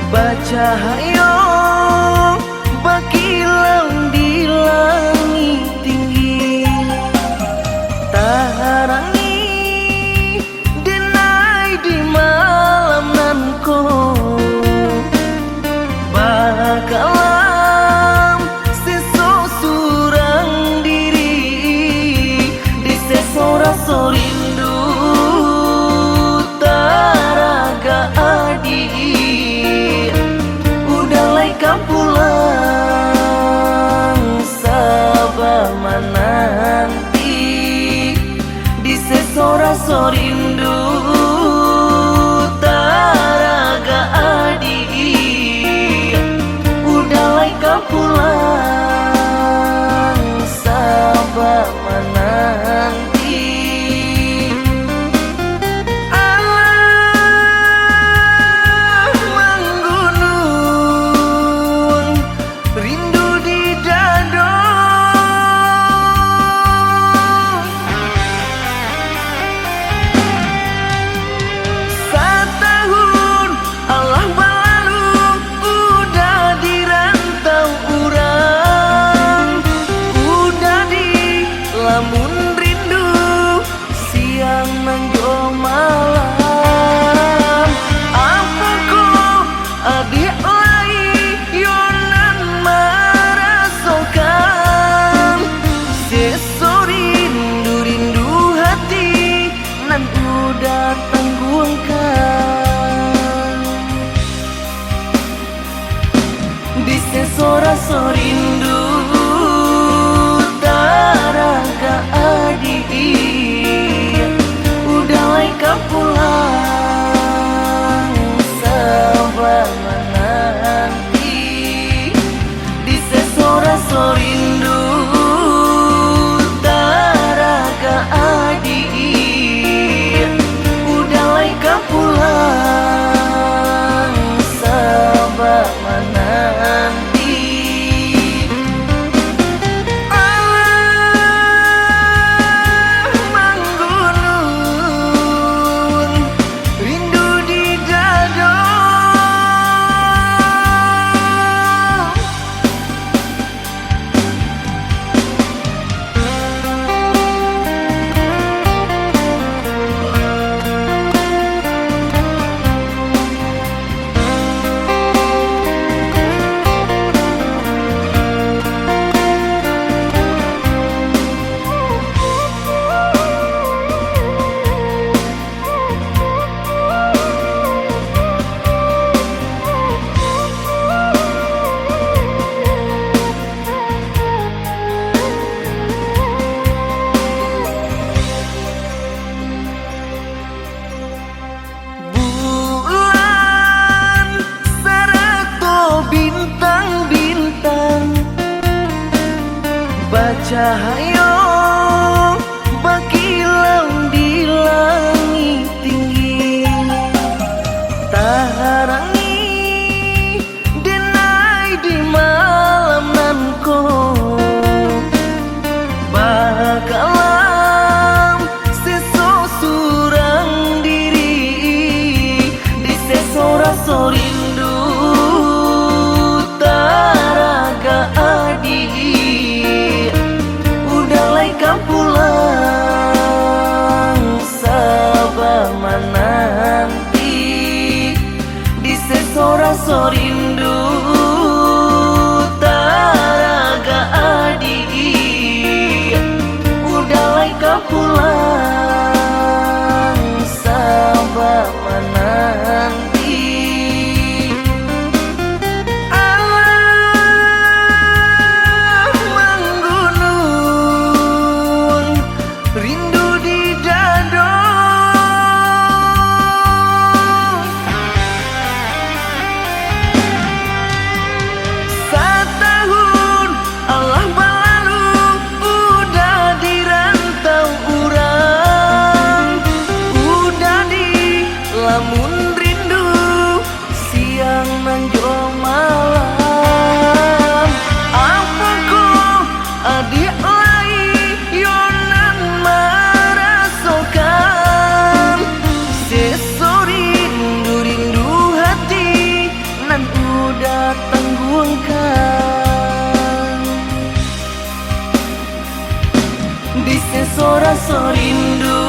Bacahayo bakilau di langit tinggi, taharangi denai di malam nanko, bakalam seseorang diri di sesora sorindu taraga adi. Pulang sabama nanti di sesora sorindu taraga adi. Udahlah kau pulang sabama nanti. Lamun rindu siang nanggo malam, apa kok adik lai yonan merasakan sesorindu hati nan udah tangguhkan di sesora sorindu adi. Udahlah kau pulang sabama nanti di sesora sorindu taraga adi. Udahlah kau pulang sabama nanti. Bacahayo bakilau di langit tinggi, taharangi denai di malam nanko, bakalam seseorang diri di sesora sorindu taraga adi. Kau pulang sabama nanti di sesora sorindu taraga adi. Udahlah kau pulang sabama nanti. Setahun Allah berlalu, udah dirantau urang. Di sesora so rindu